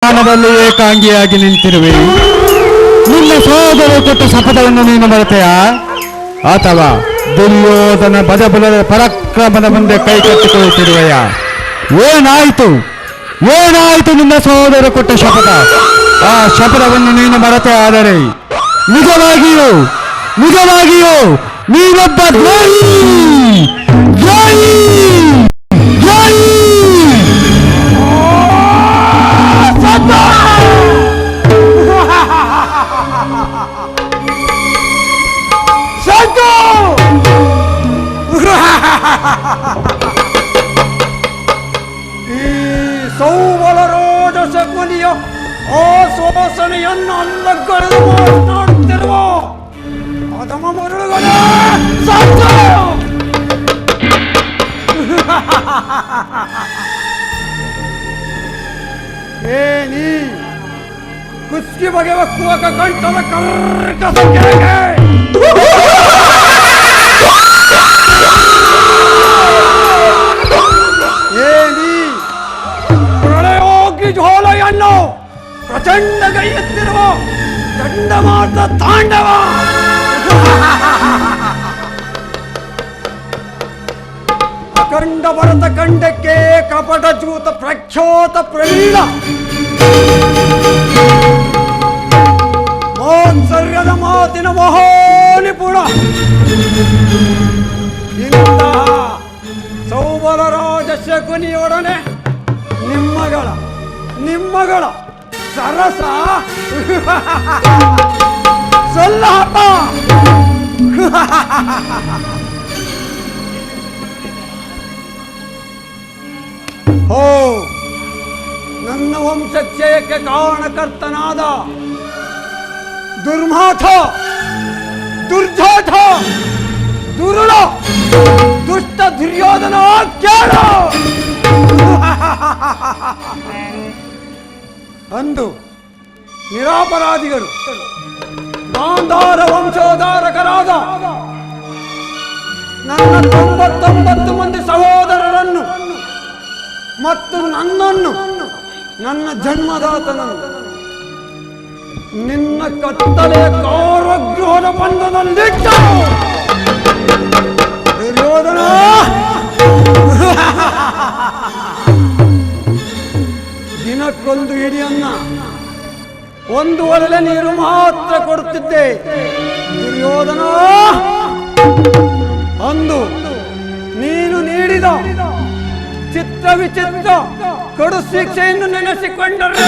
ಸ್ಥಾನದಲ್ಲಿ ಏಕಾಂಗಿಯಾಗಿ ನಿಂತಿರುವೆ. ನಿನ್ನ ಸೋದರ ಕೊಟ್ಟ ಶಪಥವನ್ನು ನೀನು ಮರೆತೆಯಾ, ಅಥವಾ ದುರ್ಯೋಧನ ಬದಬಲದ ಪರಾಕ್ರಮದ ಮುಂದೆ ಕೈ ಕಟ್ಟಿಕೊಳ್ಳುತ್ತಿರುವೆಯ? ಏನಾಯಿತು ಏನಾಯಿತು ನಿನ್ನ ಸೋದರ ಕೊಟ್ಟ ಶಪಥ? ಆ ಶಪಥವನ್ನು ನೀನು ಮರೆತೆ ಆದರೆ ನಿಜವಾಗಿಯೂ ನಿಜವಾಗಿಯೂ ನೀನೊಬ್ಬ ದ್ರೋಹಿ. ದ್ರೋಹಿ ದ್ರೋಹಿ. ಈ ಸೌಬಲರಾಜ ಶಕುನಿಯ ಆಶ್ವಾಸನೆಯನ್ನು ಅಲ್ಲಗಳೆದು ಮಾತನಾಡುತ್ತಿರುವ ಅದಮ ಮರುಳುಗಳ ಏನಿ ಕುಸ್ಕಿ ಬಗೆವ ಕುವಕ ಕಂಠದ ಕರ್ಕಸ ಕೆಳಗೆ ಏನಿ ಪ್ರಳಯೋಗಿ ಜ್ವಾಲೆಯನ್ನು ಪ್ರಚಂಡ ಗೈಯುತ್ತಿರುವ ಚಂಡಮಾರುತ ತಾಂಡವ. ಅಖಂಡ ಭರತ ಖಂಡಕ್ಕೆ ಕಪಟ ಜೂತ ಪ್ರಖ್ಯಾತ ಪ್ರವೀಣ ಮೋತ್ಸರ್ಯದ ಮಾತಿನ ಮಹಾನಿಪುಣ ಇಂತಹ ಸೌಬಲರಾಜ ಶಕುನಿಯೊಡನೆ ನಿಮ್ಮಗಳ ಸರಸ ಸೊಲ್ಲಾಟ. ಹೋ, ನನ್ನ ವಂಶಕ್ಷಯಕ್ಕೆ ಕಾರಣಕರ್ತನಾದ ದುರ್ಮಾಥ, ದುರ್ಜಾಥ, ದುರುಳ, ದುಷ್ಟ ದುರ್ಯೋಧನ ಕೇಳ. ಅಂದು ನಿರಾಪರಾಧಿಗಳು ಗಾಂಧಾರ ವಂಶೋದ್ಧಾರಕರಾದ ನನ್ನ 99 ಮಂದಿ ಸಹೋದರರನ್ನು ಮತ್ತು ನನ್ನನ್ನು, ನನ್ನ ಜನ್ಮದಾತನನ್ನು ನಿನ್ನ ಕತ್ತಲೆಯ ಕಾರಾಗೃಹದ ಬಂಧನದಲ್ಲಿಟ್ಟು ದುರ್ಯೋಧನ ದಿನಕ್ಕೊಂದು ಹಿಡಿಯನ್ನ ಒಂದು ಒಲೆ ನೀರು ಮಾತ್ರ ಕೊಡುತ್ತಿದ್ದೆ. ದುರ್ಯೋಧನ, ಅಂದು ನೀನು ನೀಡಿದ ಚಿತ್ರ ವಿಚಿತ್ರ ಕಡು ಶಿಕ್ಷೆಯನ್ನು ನೆನೆಸಿಕೊಂಡರೆ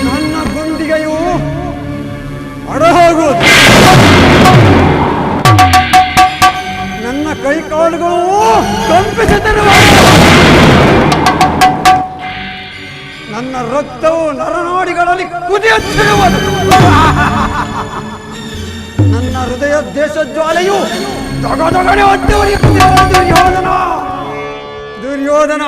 ನನ್ನ ಗುಂಡಿಗೆಯು ಅಡಹೋಗುವುದು. ನನ್ನ ಕೈಕಾಲುಗಳು ಕಂಪಿಸುತ್ತಿರುವ, ನನ್ನ ರಕ್ತವು ನರನಾಡಿಗಳಲ್ಲಿ ಕುದಿಯುತ್ತಿರುವುದು. ನನ್ನ ಹೃದಯ ದೇಶ ಜ್ವಾಲೆಯು ದಗದಗನೆ ಹೊತ್ತು ಉರಿಯುತ್ತಿರುವ. ದುರ್ಯೋಧನ ದುರ್ಯೋಧನ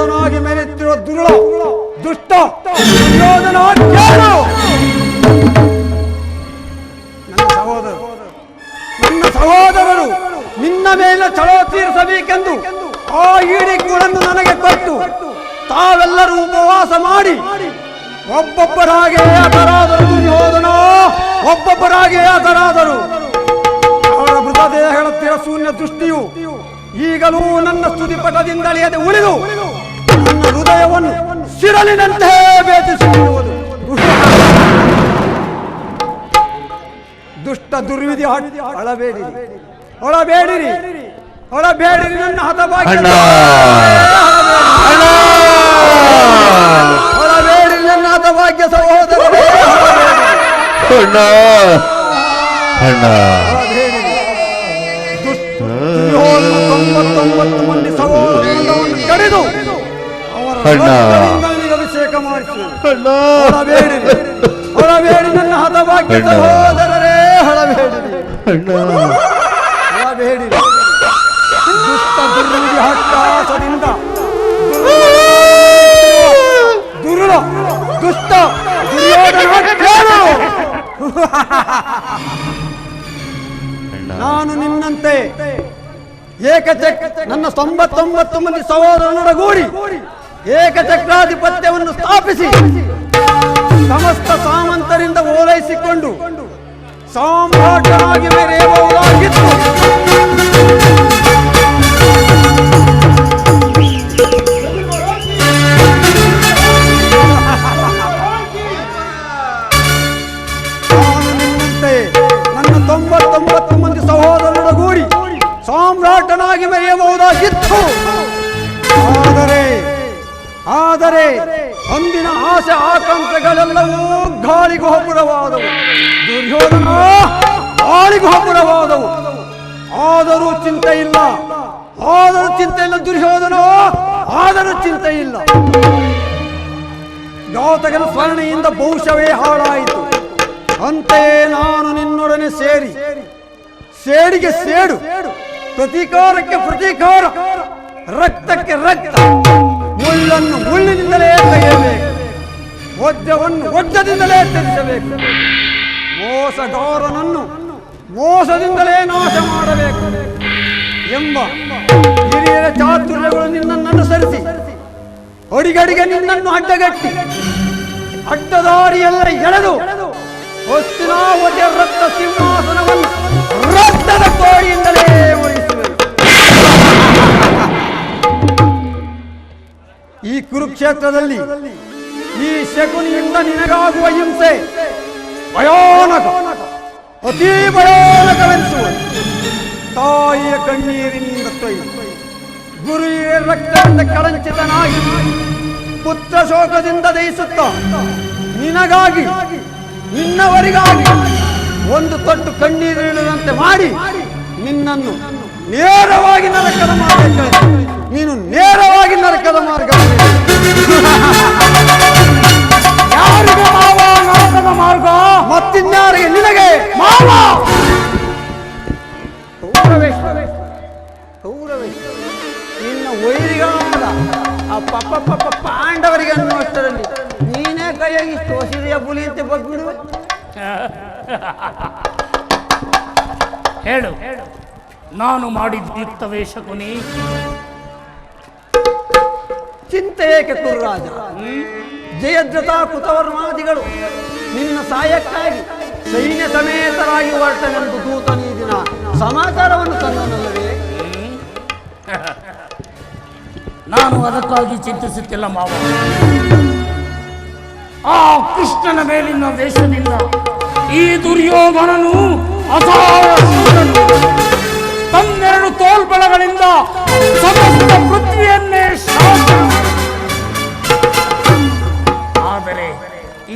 ದುರ್ಯೋಧನಾಗಿ ಮೆರೆಯುತ್ತಿರುವ ದುಷ್ಟ ದುರ್ಯೋಧನ ಕೇಳು. ನನ್ನ ಸಹೋದರರು ನಿನ್ನ ಮೇಲೆ ಛಲ ತೀರಿಸಬೇಕೆಂದು ಆ ಈಡಿಗಳನ್ನು ನನಗೆ ಕೊಟ್ಟು ತಾವೆಲ್ಲರೂ ಉಪವಾಸ ಮಾಡಿ ಒಬ್ಬೊಬ್ಬರಾಗೆ ಹತರಾದರು. ದುರ್ಯೋಧನ ಒಬ್ಬೊಬ್ಬರಾಗೆ ಹತರಾದರು. ಅವರ ಮೃತದೇಹಗಳ ಶೂನ್ಯ ದೃಷ್ಟಿಯು ಈಗಲೂ ನನ್ನ ಸ್ತುತಿಪಟದಿಂದ ಅಳಿಯದೆ ಉಳಿದು ನನ್ನ ಹೃದಯವನ್ನು ಸಿರಲಿನಂತೆ ಬೇಧಿಸುತ್ತಿರುವುದು. ದುಷ್ಟ ದುರ್ವಿಧಿ ಅಳಬೇಡಿರಿ, ಹೊಳಬೇಡಿರಿ, ಹೊಳಬೇಡಿರಿ ನನ್ನ ಹತಭಾಗ್ಯ, ಹೊಳಬೇಡಿರಿ ನನ್ನ ಹತಭಾಗ್ಯ ಸಹೋದರರೇ. ದುರ್ಯೋಧನ 99 ಮಂದಿ ಸಹೋದರರನ್ನು ಕಡಿದು ಅವರ ಅಭಿಷೇಕ ಮಾಡಿಸಿದರು. ಹೊಳಬೇಡಿರಿ, ಹೊಳಬೇಡಿ ನನ್ನ ಹತಭಾಗ್ಯ ಸಹೋದರರೇ, ಹೊಳಬೇಡಿರಿ, ಹೊಳಬೇಡಿರಿ. ದುಷ್ಟ ದುರ್ವಿಧಿ ಹಟ್ಟಾಸದಿಂದ ದುಷ್ಟ ದುರ್ಯೋಧನ ಕೇಳು. ನಾನು ನಿನ್ನಂತೆ ನನ್ನ 99 ಮಂದಿ ಸಹೋದರನೊಡಗೂಡಿ ಏಕಚಕ್ರಾಧಿಪತ್ಯವನ್ನು ಸ್ಥಾಪಿಸಿ ಸಮಸ್ತ ಸಾಮಂತರಿಂದ ಓಲೈಸಿಕೊಂಡು ಸಾಮ್ರಾಟನಾಗಿ ಮೆರೆಯಬಹುದಾಗಿತ್ತು. ನನ್ನ 99 ಮಂದಿ ಸಹೋದರರೊಡಗೂಡಿ ಸಾಮ್ರಾಟನಾಗಿ ಮೆರೆಯಬಹುದಾಗಿತ್ತು. ಆದರೆ ಅಂದಿನ ಆಸೆ ಆಕಾಂಕ್ಷೆಗಳೆಲ್ಲವೂ ಗಾಳಿಗೂ ಹಬ್ಬರವಾದವು. ದುರ್ಯೋಧನ ಗಾಳಿಗೂ ಹಬ್ಬರವಾದವು. ಆದರೂ ಚಿಂತೆ ಇಲ್ಲ, ಆದರೂ ಚಿಂತೆ ಇಲ್ಲ ದುರ್ಯೋಧನ, ಆದರೂ ಚಿಂತೆ ಇಲ್ಲ. ಘಾತಕನ ಸ್ಮರಣೆಯಿಂದ ಬಹುಶವೇ ಹಾಳಾಯಿತು. ಅಂತೆಯೇ ನಾನು ನಿನ್ನೊಡನೆ ಸೇಡಿಗೆ ಸೇಡು, ಪ್ರತೀಕಾರಕ್ಕೆ ಪ್ರತೀಕಾರ, ರಕ್ತಕ್ಕೆ ರಕ್ತ, ಮುಳ್ಳನ್ನು ಮುಳ್ಳಿನಿಂದಲೇ ತೆಗೆಯಬೇಕು, ವಜ್ರವನ್ನು ವಜ್ರದಿಂದಲೇ ತ್ಯಜಿಸಬೇಕು, ಮೋಸಗಾರನನ್ನು ಮೋಸದಿಂದಲೇ ನಾಶ ಮಾಡಬೇಕು ಎಂಬ ಹಿರಿಯರ ಚಾತುರ್ಯಗಳು ನಿನ್ನನ್ನು ಅನುಸರಿಸಿ ಅಡಿಗಡಿಗೆ ನಿನ್ನನ್ನು ಅಡ್ಡಗಟ್ಟಿ ಅಡ್ಡದಾರಿಯೆಲ್ಲ ಎಳೆದು ಹೊಸ್ತಿನಾವತಿಯ ರಕ್ತ ಸಿಂಹಾಸನವನ್ನು ರಕ್ತದ ಕೋಡಿಯಿಂದಲೇ ಉಳಿಸುವೆ. ಈ ಕುರುಕ್ಷೇತ್ರದಲ್ಲಿ ಈ ಶಕುನಿಯಿಂದ ನಿನಗಾಗುವ ಹಿಂಸೆ ಭಯಾನಕ, ಅತೀ ಭಯಾನಕವೆನಿಸುವುದು. ತಾಯಿಯ ಕಣ್ಣೀರಿನಿಂದ ತೊಯ್ದು ಗುರುವಿನ ರಕ್ತದಿಂದ ಕಳಂಚಿತನಾಗಿ ಪುತ್ರ ಶೋಕದಿಂದ ದಯಿಸುತ್ತ ನಿನಗಾಗಿ ನಿನ್ನವರಿಗಾಗಿ ಒಂದು ತೊಟ್ಟು ಕಣ್ಣೀರಿಡುವಂತೆ ಮಾಡಿ ನಿನ್ನನ್ನು ನೇರವಾಗಿ ನರಕದ ಮಾರ್ಗ, ನೀನು ನೇರವಾಗಿ ನರಕದ ಮಾರ್ಗ. ಯಾರಿಗೆ ಮಾವ ನರಕದ ಮಾರ್ಗ? ಮತ್ತಿನ್ಯಾರಿಗೆ? ನಿನಗೆ ಮಾವ. ನಿನ್ನ ವೈರಿಗಳಾದ ಆ ಪಪ್ಪ ಪಾಂಡವರಿಗೆ ಅನ್ನುವಷ್ಟರಲ್ಲಿ ನೀನೇ ಕೈಯಾಗಿ ತೋಸಿದೆಯ ಬುಲಿ ಅಂತ ಬಂದ್ಬಿಡುವೆ. ಹೇಳು, ನಾನು ಮಾಡಿದ ಯುಕ್ತವೇ ಶಕುನಿ? ಚಿಂತೆ ಏಕೆ ಕುರುರಾಜ? ಜಯದ್ರತಾ ಕೃತವರ್ಮಾದಿಗಳು ನಿನ್ನ ಸಹಾಯಕ್ಕಾಗಿ ಸೈನ್ಯ ಸಮೇತರಾಗಿ ಹೊರಟನೆಂದು ದೂತನ ಈ ದಿನ ಸಮಾಚಾರವನ್ನು ತಂದನಲ್ಲವೇ? ನಾನು ಅದಕ್ಕಾಗಿ ಚಿಂತಿಸುತ್ತಿಲ್ಲ ಮಾವ. ಆ ಕೃಷ್ಣನ ಮೇಲಿನ ದೇಶದಿಂದ ಈ ದುರ್ಯೋಧನನು ತನ್ನೆರಡು ತೋಳ್ಬಳಗಳಿಂದ ಸಮಸ್ತ ಪೃಥ್ವಿಯನ್ನೇ ಶಾಸನ. ಆದರೆ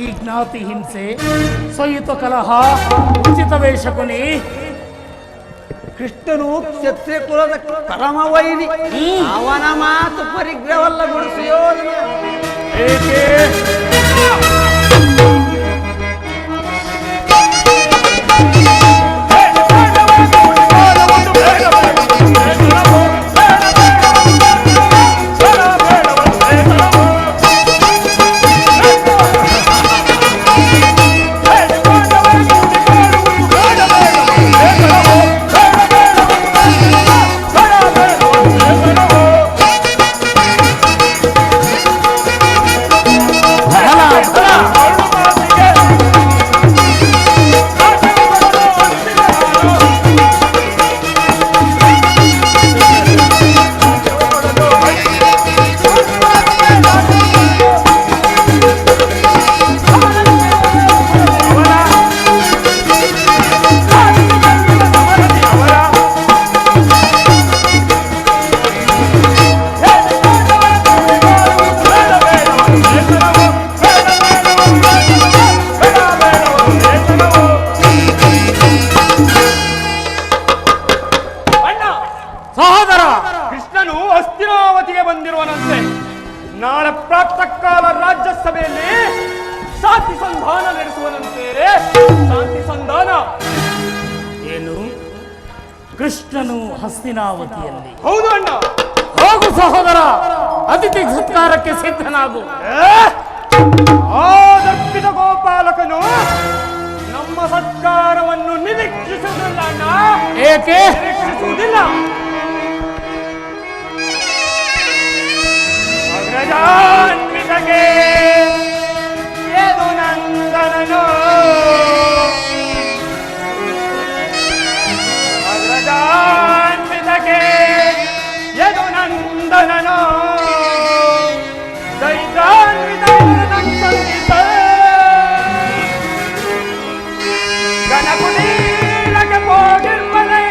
ಈ ಜ್ಞಾತಿ ಹಿಂಸೆ, ಸಹಿತ ಕಲಹ ಉಚಿತವೇ ಶಕುನಿ? ಕೃಷ್ಣನು ಕ್ಷತ್ರಿಯ ಕುಲದ ಪರಮ ವೈರಿ, ಅವನ ಮಾತು ಪರಿಗ್ರಹವಲ್ಲ ಗುಡಿಸಿಯೋ. ಏಕೆ? ಕೃಷ್ಣನು ಹಸ್ತಿನಾವತಿಯಲ್ಲಿ. ಹೌದು ಅಣ್ಣ. ಹೋಗು ಸಹೋದರ, ಅತಿಥಿ ಸತ್ಕಾರಕ್ಕೆ ಸಿದ್ಧನಾಗು. ಆ ದಕ್ಷಿಣ ಗೋಪಾಲಕನು ನಮ್ಮ ಸತ್ಕಾರವನ್ನು ನಿರೀಕ್ಷಿಸುವುದಿಲ್ಲ ಅಣ್ಣ. ಏಕೆ? ನಿರೀಕ್ಷಿಸುವುದಿಲ್ಲ. ಅಗ್ರಜಾನ್ವಿತಗೆ ಯದು ನಂದನನು, ಅಗ್ರಜಾನ್ವಿತಗೆ ಯದು ನಂದನನು, ದೈತಾನ್ವಿತ ಗಣಪುನೀಲಕ್ಕೆ ಹೋಗಿರ್ಬಲೆ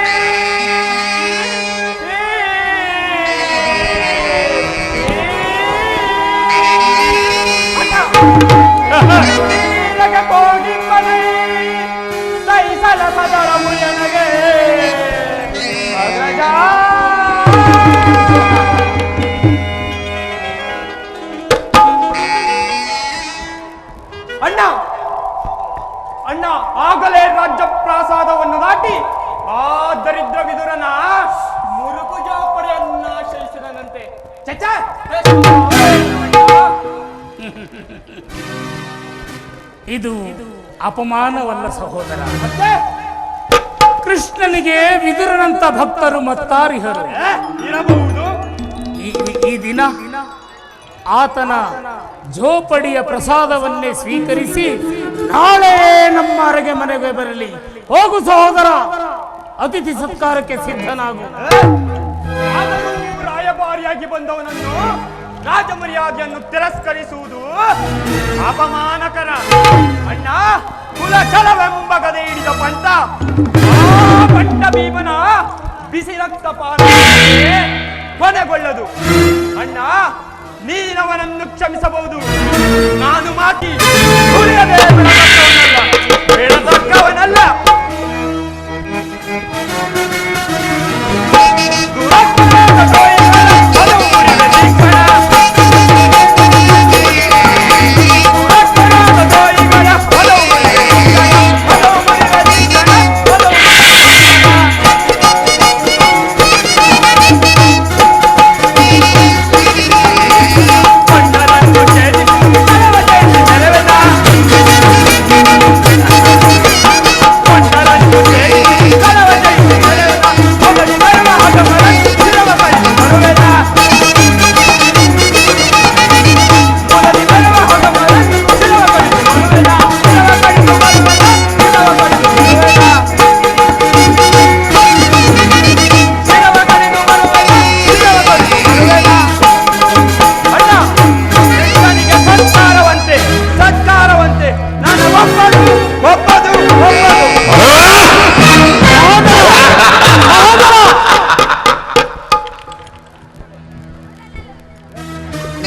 ಹೋಗಿರ್ಬಲೆ ಸೈಸಲ ಸದರ ಮುಯನಗೆ ಅಗ್ರಜ. ಅಣ್ಣ ಅಣ್ಣ, ಆಗಲೇ ರಾಜ್ಯ ಪ್ರಾಸಾದವನ್ನು ದಾಟಿ ಆ ದರಿದ್ರ ವಿದುರನ ಮುರುಕು ಜಾಪಡೆಯನ್ನ ಆಶ್ರಯಿಸಿದನಂತೆ. ಚಚ್ಚ ಇದು ಅಪಮಾನವಲ್ಲ ಸಹೋದರ. ಮತ್ತೆ ಕೃಷ್ಣನಿಗೆ ವಿದುರನಂತ ಭಕ್ತರು ಮತ್ತಾರಿಹರು. ಇರಬಹುದು. ಈ ದಿನ ಆತನ ಜೋಪಡಿಯ ಪ್ರಸಾದವನ್ನೇ ಸ್ವೀಕರಿಸಿ ನಾಳೆ ನಮ್ಮ ಅರಗೆ ಮನೆಗೆ ಬರಲಿ. ಹೋಗು ಸಹೋದರ, ಅತಿಥಿ ಸತ್ಕಾರಕ್ಕೆ ಸಿದ್ಧನಾಗು. ಆದರೂ ರಾಯಭಾರಿಯಾಗಿ ಬಂದವನನ್ನು ರಾಜಮರ್ಯಾದೆಯನ್ನು ತಿರಸ್ಕರಿಸುವುದು ಅಪಮಾನಕರ. ಅಣ್ಣ, ಕುಲಚಲವೆಂಬ ಗದೆ ಹಿಡಿದ ಪಂಥ ಆ ಪಂಡ ಭೀಮನ ಬಿಸಿ ರಕ್ತಪಾತ ಕೊನೆಗೊಳ್ಳದು. ಅಣ್ಣ, ನೀನವನನ್ನು ಕ್ಷಮಿಸಬಹುದು. ನಾನು ಮಾತಿ ಉಳಿಯದೆ ಬೆಳತಕ್ಕವನಲ್ಲ.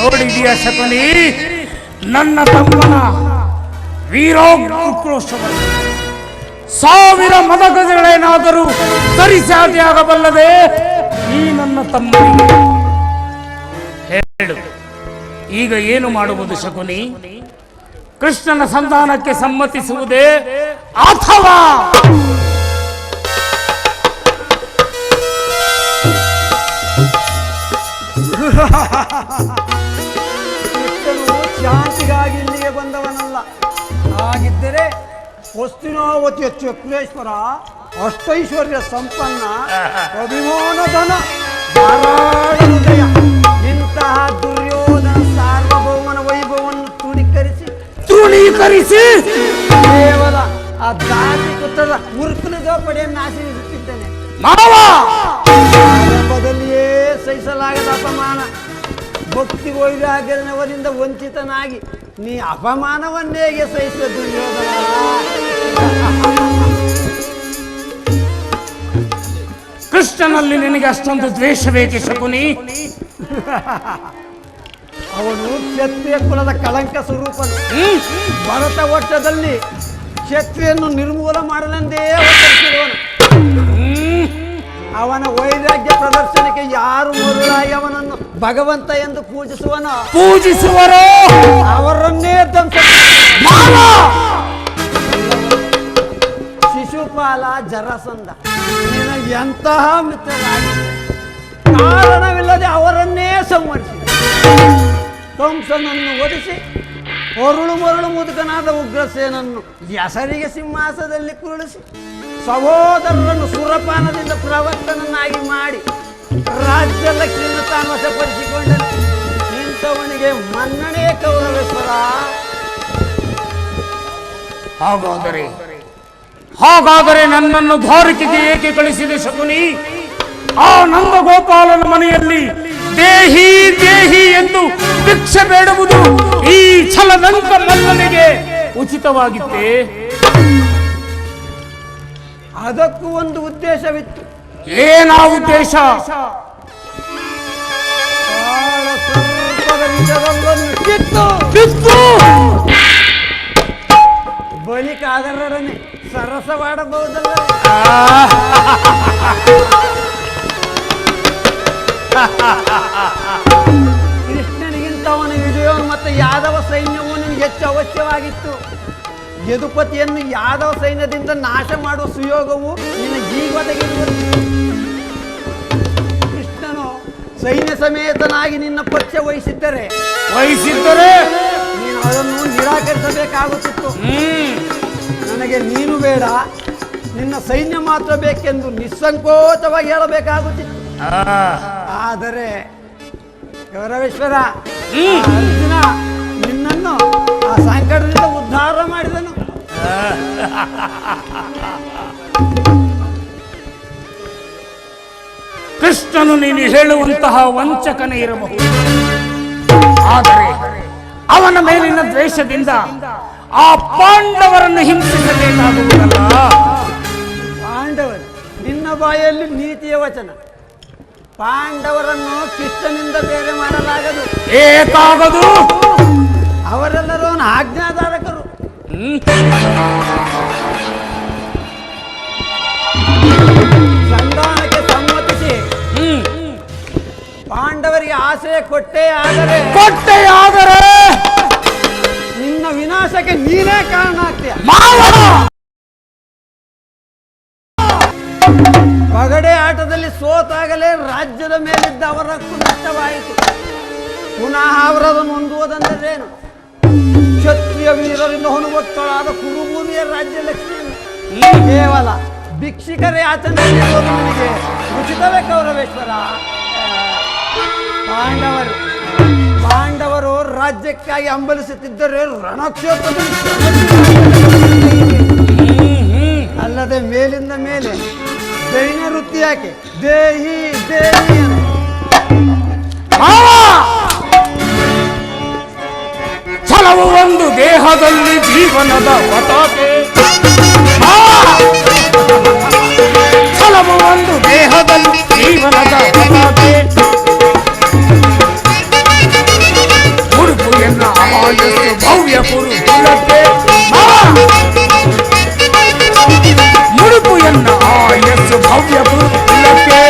ನೋಡಿದೆಯಾ ಶಕುನಿ, ನನ್ನ ತಮ್ಮನ ವೀರೋಕ್ರೋಶವನ್ನು 1000 ಮದಗಜಗಳೇನಾದರೂ ಸರಿಸಾಟಿಯಾಗಬಲ್ಲದೆ ಈ ನನ್ನ ತಮ್ಮನಿಗೆ. ಹೇಳು, ಈಗ ಏನು ಮಾಡುವುದು ಶಕುನಿ? ಕೃಷ್ಣನ ಸಂಧಾನಕ್ಕೆ ಸಮ್ಮತಿಸುವುದೇ ಅಥವಾ ಕೃಷ್ಣನು ಶಾಂತಿಗಾಗಿ ಇಲ್ಲಿಗೆ ಬಂದವನಲ್ಲ. ಹಾಗಿದ್ದರೆ ವಸ್ತುನಾವತಿಯ ಚಕ್ರೇಶ್ವರ ಅಷ್ಟೈಶ್ವರ್ಯ ಸಂಪನ್ನ, ಅಭಿಮಾನಧನ, ಧಾರಾಳ ಹೃದಯ, ಇಂತಹ ದುರ್ಯೋಧನ ಸಾರ್ವಭೌಮನ ವೈಭವವನ್ನು ತೃಣೀಕರಿಸಿ ಕೇವಲ ಆ ದಾರಿ ಪುತ್ರದ ಮುರುಕನ ಜೋಪಡಿಯನ್ನು ಆಶೀರ್ವಿಸುತ್ತಿದ್ದೇನೆ. ಆರಂಭದಲ್ಲಿಯೇ ಸಹಿಸಲಾಗದ ಅಪಮಾನ, ಭಕ್ತಿ ವೈರಾಗ್ಯನವರಿಂದ ವಂಚಿತನಾಗಿ ನೀ ಅಪಮಾನವನ್ನೇಗೆ ಸಹಿಸುವ ದುರ್ಯೋಧನ? ಕೃಷ್ಣನಲ್ಲಿ ನಿನಗೆ ಅಷ್ಟೊಂದು ದ್ವೇಷ ಬೇಕೆ ಶಕುನಿ? ಅವನು ಕ್ಷತ್ರಿಯ ಕುಲದ ಕಳಂಕ ಸ್ವರೂಪನು. ಭರತ ವಟ್ಟದಲ್ಲಿ ಕ್ಷತ್ರಿಯನ್ನು ನಿರ್ಮೂಲ ಮಾಡಲೆಂದೇ ಅವತರಿಸಿರುವನು. ಅವನ ವೈರಾಗ್ಯ ಪ್ರದರ್ಶನಕ್ಕೆ ಯಾರು ಮರುಳಾಗಿ ಅವನನ್ನು ಭಗವಂತ ಎಂದು ಪೂಜಿಸುವರೋ ಅವರನ್ನೇ ಧ್ವಂಸ. ಶಿಶುಪಾಲ ಜರಸಂಧ ನಿನಗೆ ಎಂತಹ ಮಿತ್ರರಾಗಿದ್ದೆ. ಕಾರಣವಿಲ್ಲದೆ ಅವರನ್ನೇ ಸಂಹರಿಸಿದ. ಕಂಸನನ್ನು ಒದಿಸಿ ಹೊರಳು ಮರಳು ಮುದುಕನಾದ ಉಗ್ರಸೇನನ್ನು ಹೆಸರಿಗೆ ಸಿಂಹಾಸನದಲ್ಲಿ ಕುರುಳಿಸಿ ಸಹೋದರರನ್ನು ಸುರಪಾನದಿಂದ ಪ್ರವರ್ತನನ್ನಾಗಿ ಮಾಡಿ ರಾಜ್ಯ ಲಕ್ಷ್ಮಿಯನ್ನು ತಾನು ವಶಪಡಿಸಿಕೊಂಡನು. ಇಂಥವನಿಗೆ ಮನ್ನಣೆ ಕೌರವೇಶ್ವರ. ಹಾಗಾದರೆ ನನ್ನನ್ನು ದ್ವಾರಕೆಗೆ ಏಕೆ ಕಳಿಸಿದೆ ಶಕುನಿ? ಆ ನಂದಗೋಪಾಲನ ಮನೆಯಲ್ಲಿ ದೇಹಿ ದೇಹಿ ಎಂದು ಭಿಕ್ಷೆ ಬೇಡುವುದು ಈ ಛಲದಂಕ ಮಲ್ಲನಿಗೆ ಉಚಿತವಾಗಿತ್ತೇ? ಅದಕ್ಕೂ ಒಂದು ಉದ್ದೇಶವಿತ್ತು. ಏನಾ ಉದ್ದೇಶ? ಬಹಳ ಸ್ವಲ್ಪದ ವಿಷಯವನ್ನು ಕಿತ್ತು ಬಳಿಕ ಅದರೊಡನೆ ಸರಸವಾಡಬಹುದಲ್ಲ. ಕೃಷ್ಣನಿಗಿಂತ ಅವನ ವಿಜಯವನ್ನು ಮತ್ತು ಯಾದವ ಸೈನ್ಯವು ನಿನಗೆ ಹೆಚ್ಚು ಅವಶ್ಯವಾಗಿತ್ತು. ಯದುಪತಿಯನ್ನು ಯಾದವ ಸೈನ್ಯದಿಂದ ನಾಶ ಮಾಡುವ ಸುಯೋಗವು ನಿನಗೀಗ ಒದಗಿರುವುದು. ಕೃಷ್ಣನು ಸೈನ್ಯ ಸಮೇತನಾಗಿ ನಿನ್ನ ಪಕ್ಷ ವಹಿಸಿದ್ದರೆ ನೀನು ಅದನ್ನು ನಿರಾಕರಿಸಬೇಕಾಗುತ್ತಿತ್ತು. ನನಗೆ ನೀನು ಬೇಡ, ನಿನ್ನ ಸೈನ್ಯ ಮಾತ್ರ ಬೇಕೆಂದು ನಿಸ್ಸಂಕೋಚವಾಗಿ ಹೇಳಬೇಕಾಗುತ್ತಿತ್ತು. ಆದರೆ ಗೌರವೇಶ್ವರ, ಅರ್ಜುನ ನಿನ್ನನ್ನು ಆ ಸಂಕಟದಿಂದ ಉದ್ಧಾರ ಮಾಡಿದನು. ಕೃಷ್ಣನು ನೀನು ಹೇಳುವಂತಹ ವಂಚಕನೇ ಇರಬಹುದು, ಆದರೆ ಅವನ ಮೇಲಿನ ದ್ವೇಷದಿಂದ ಆ ಪಾಂಡವರನ್ನು ಹಿಂಸಿಸಬೇಕಾಗುವುದಲ್ಲ. ಪಾಂಡವರು ನಿನ್ನ ಬಾಯಲ್ಲಿ ನೀತಿಯ ವಚನ. ಪಾಂಡವರನ್ನು ಕೃಷ್ಣನಿಂದ ಬೇರೆ ಮಾಡಲಾಗದು. ಏಕಾಗದು. ಅವರೆಲ್ಲರೂ ಅವನ ಆಜ್ಞಾಧಾರಕರು. ಸಂಧಾನಕ್ಕೆ ಸಮ್ಮತಿಸಿ ಪಾಂಡವರಿಗೆ ಆಶ್ರಯ ಕೊಟ್ಟೇ ಆದರೆ ನಿನ್ನ ವಿನಾಶಕ್ಕೆ ನೀನೇ ಕಾರಣ ಆಗ್ತೀಯ. ಪಗಡೆ ಆಟದಲ್ಲಿ ಸೋತಾಗಲೇ ರಾಜ್ಯದ ಮೇಲಿದ್ದ ಅವರ ಹಕ್ಕು ನಷ್ಟವಾಯಿತು. ಪುನಃ ಅವರದನ್ನು ಹೊಂದುವುದೆಂದರೇನು? ಕ್ಷತ್ರಿಯ ವೀರರಿಂದ ಹೊಣುಗೊತ್ತಳಾದ ಕುರುಭೂಮಿಯ ರಾಜ್ಯ ಲಕ್ಷ್ಮಿಯನ್ನು ಕೇವಲ ಭಿಕ್ಷಿಕರೇ ಆಚರಣೆಯಲ್ಲಿ ನನಗೆ ಉಚಿತವೇ ಕೌರವೇಶ್ವರ? ಪಾಂಡವರು ರಾಜ್ಯಕ್ಕಾಗಿ ಹಂಬಲಿಸುತ್ತಿದ್ದರೆ ರಣಕ್ಷೇತ್ರದಲ್ಲಿ ಅಲ್ಲದೆ ಮೇಲಿಂದ ಮೇಲೆ ದೈನ್ಯ ವೃತ್ತಿ ಯಾಕೆ? ದೇಹಿ ದೇಹಿ ಛಲವು ಒಂದು ದೇಹದಲ್ಲಿ ಜೀವನದ ಪತಾಕೆ. ಛಲವು ಒಂದು ದೇಹದಲ್ಲಿ ಜೀವನದ ಪತಾಕೆ. ಉಡುಪು ಎನ್ನ ಆಯಸ್ಸು ಭವ್ಯ ಕುರುಕುಲಕ್ಕೆ. ಮುಡುಪು ಎನ್ನ ಆಯಸ್ಸು ಭವ್ಯ ಕುರುಕುಲಕ್ಕೆ.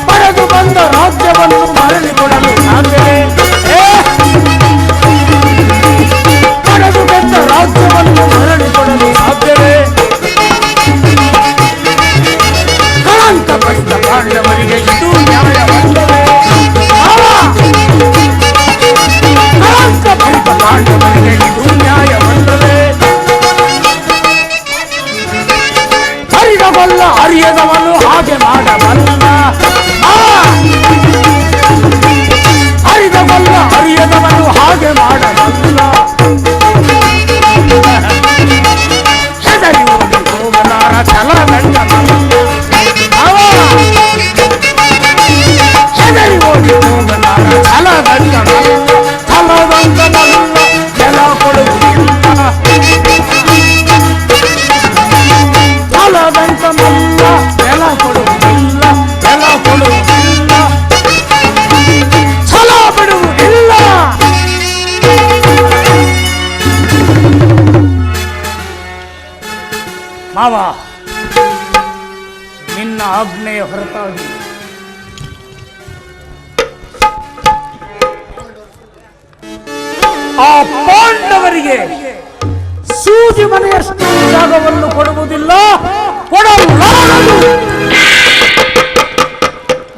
ಪಡೆದು ಬಂದ ರಾಜ್ಯವನ್ನು ಮರಳಿ ಕೊಡಲು ಸಾಧ್ಯವೇ? ಪಡೆದು ಬಂದ ರಾಜ್ಯವನ್ನು ಮರಳಿ ಕೊಡಲು ಸಾಧ್ಯವೇ? ಕಳಂಕ ಪಡಿದ ಪಾಂಡವರಿಗೆ ಇದು ನ್ಯಾಯವಲ್ಲವೇ? ಕಳಂಕ ಪಡಿದ ಪಾಂಡವರಿಗೆ ಇದು ನ್ಯಾಯವಲ್ಲವೇ? ಅರಿಯಬಲ್ಲ ಅರಿಯದವನು ಹಾಗೆ ಮಾಡಬಲ್ಲ. ಅರಿಯಬಲ್ಲ ಅರಿಯದವನು ಹಾಗೆ ಮಾಡಬಲ್ಲ. ಹೆದರಿ ಓಡಿ ಹೋಗಲಾರ ಛಲದಂಡ ಮಲ್ಲ. ಹೆದರಿ ಓಡಿ ಹೋಗಲಾರ ಛಲದಂಡ ಮಲ್ಲ. ಛಲದಂಡ ಮಲ್ಲ ಜಲ ಕೊಡುವುದಿಲ್ಲ. ಛಲದಂಡ ಮಲ್ಲ ಜಲ ಕೊಡುವುದಿಲ್ಲ. ಜಲ ಕೊಡುವುದಿಲ್ಲ. ಛಲ ಬಿಡುವುದಿಲ್ಲ. ಮಾವ, ನಿನ್ನ ಆಜ್ಞೆಯ ಹೊರತಾಗಿ ಆ ಪಾಂಡವರಿಗೆ ಸೂಜಿ ಮನೆಯಷ್ಟು ಜಾಗವನ್ನು ಕೊಡುವುದಿಲ್ಲ, ಕೊಡಲಾರದು.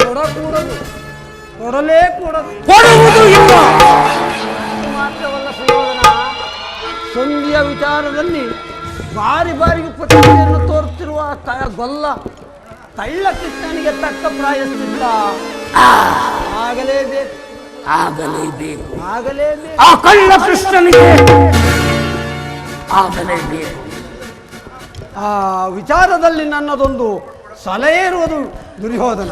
ಕೊಡಕೂಡದು, ಕೊಡಲೇ ಕೂಡದು, ಕೊಡುವುದು ಇಲ್ಲ. ಮಾತ್ರವಲ್ಲ ಸುಯೋಧನ, ಸಂಧಿಯ ವಿಚಾರದಲ್ಲಿ ಬಾರಿ ಬಾರಿಗೆ ಪ್ರತಿಭೆಯನ್ನು ತೋರುತ್ತಿರುವ ಗೊಲ್ಲ ತಳ್ಳ ಕೃಷ್ಣನಿಗೆ ತಕ್ಕ ಪ್ರಾಯಶ್ಚಿತ್ತ ಆಗಲೇಬೇಕು, ಆಗಲೇಬೇಕು. ಆಗಲೇಬೇಕು. ಆ ಕಳ್ಳ ಕೃಷ್ಣನಿಗೆ ಆಗಲೇಬೇಕು. ಆ ವಿಚಾರದಲ್ಲಿ ನನ್ನದೊಂದು ಸಲಹೆ ಇರುವುದು ದುರ್ಯೋಧನ.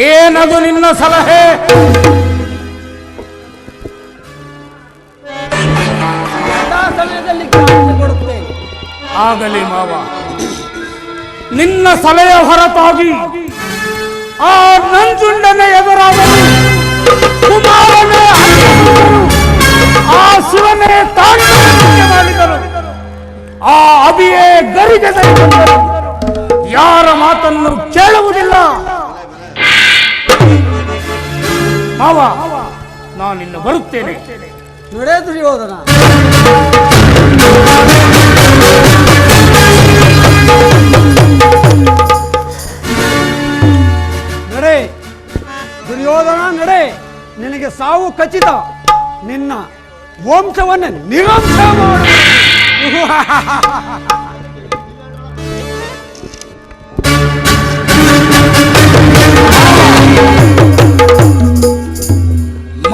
ಏನದು ನಿನ್ನ ಸಲಹೆ? ಎಲ್ಲಾ ಸಮಯದಲ್ಲಿ ಕಾಳಜಿ ಕೊಡುತ್ತೇನೆ. ಆಗಲಿ ಮಾವ, ನಿನ್ನ ಸಲಹೆ ಹೊರತಾಗಿ ಆ ನಂಜುಂಡನ ಎದುರಾಗಲಿ ಕುಮಾರನೇ ಹರಿದರು, ಆ ಶಿವನೇ ತಾಂಡವ ಮಾಡಿದರು, ಆ ಅಭಿಯೇ ಗರಿಗೆ ಬಂದರು, ಯಾರ ಮಾತನ್ನು ಕೇಳುವುದಿಲ್ಲ. ಮಾವ, ನಾನಿನ್ನು ಬರುತ್ತೇನೆ. ನೋಡೇ ದುರ್ಯೋಧನ, ನಡೆ ದುರ್ಯೋಧನ ನಡೆ. ನಿನಗೆ ಸಾವು ಖಚಿತ. ನಿನ್ನ ವಂಶವನ್ನು ನಿರಂಶ ಮಾಡು.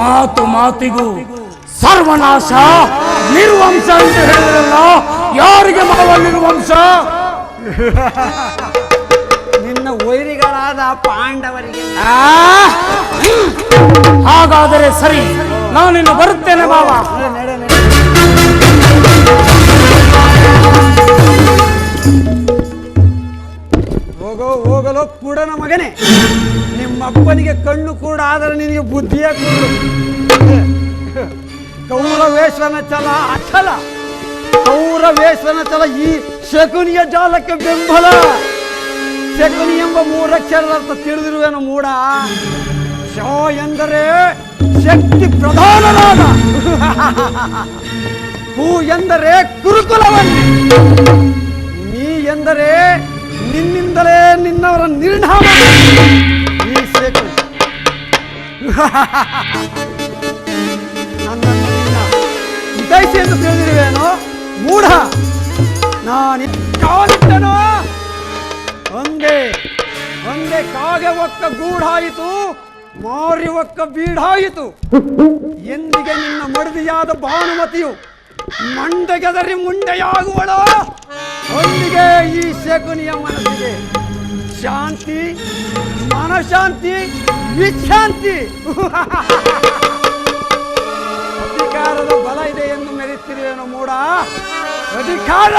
ಮಾತು ಮಾತಿಗೂ ಸರ್ವನಾಶ, ನಿರ್ವಂಶ ಅಂತ ಹೇಳಿದ್ರಲ್ಲ, ಯಾರಿಗೆ ಮಾವ ನಿರ್ವಂಶ? ನಿನ್ನ ವೈರಿಗಳಾದ ಪಾಂಡವರಿಗೆ. ಹಾಗಾದರೆ ಸರಿ, ನಾನಿನ್ನು ಬರುತ್ತೇನೆ ಮಾವ. ನಡೆ ನಡೆ. ಹೋಗಲು ಕೂಡನ ಮಗನೇ, ನಿಮ್ಮಪ್ಪನಿಗೆ ಕಣ್ಣು ಕೂಡ ಆದರೆ ನಿನಗೆ ಬುದ್ಧಿಯ ಕೂಡು. ಕೌರವೇಶ್ವರನ ಛಲ ಅಚಲ, ಕೌರವೇಶ್ವರನ ಛಲ ಈ ಶಕುನಿಯ ಜಾಲಕ್ಕೆ ಬೆಂಬಲ. ಶಕುನಿ ಎಂಬ ಮೂರಕ್ಷರದ ಅರ್ಥ ತಿಳಿದಿರುವೇನು ಮೂಡ? ಶ ಎಂದರೆ ಶಕ್ತಿ ಪ್ರಧಾನರಾದ, ಕು ಎಂದರೆ ಕುರುಕುಲವನ್ನೇ, ನೀ ಎಂದರೆ ನಿನ್ನಿಂದಲೇ ನಿನ್ನವರ ನಿರ್ಣಾಮ. ಈ ಶಕುನಿ ನನ್ನನ್ನು ನಿನ್ನ ಹಿತೈಷಿ ಎಂದು ತಿಳಿದಿರುವೇನೋ ಮೂಢ. ನಾನಿಟ್ಟನೋ ಒಂದೇ ಒಂದೇ ಕಾಗೆ ಒಕ್ಕ ಗೂಢಾಯಿತು, ಮಾರಿ ಒಕ್ಕ ಬೀಡಾಯಿತು. ಎಂದಿಗೆ ನಿನ್ನ ಮಡದಿಯಾದ ಭಾನುಮತಿಯು ಮಂಡೆಗೆದರಿ ಮುಂಡೆಯಾಗುವಳೋ, ಒಂದಿಗೆ ಈ ಶಕುನಿಯ ಮನಸ್ಸಿಗೆ ಶಾಂತಿ, ಮನಶಾಂತಿ, ವಿಶ್ರಾಂತಿ. ಅಧಿಕಾರದ ಬಲ ಇದೆ ಎಂದು ಮೆರೆಯುತ್ತಿರುವೇನೋ ಮೂಡ. ಅಧಿಕಾರ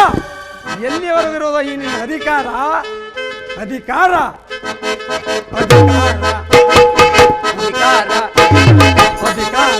ಎಲ್ಲಿಯವರೆಗಿರೋದ ಈ ನಿನ್ನ ಅಧಿಕಾರ? ಅಧಿಕಾರ ಅಧಿಕಾರ ಅಧಿಕಾರ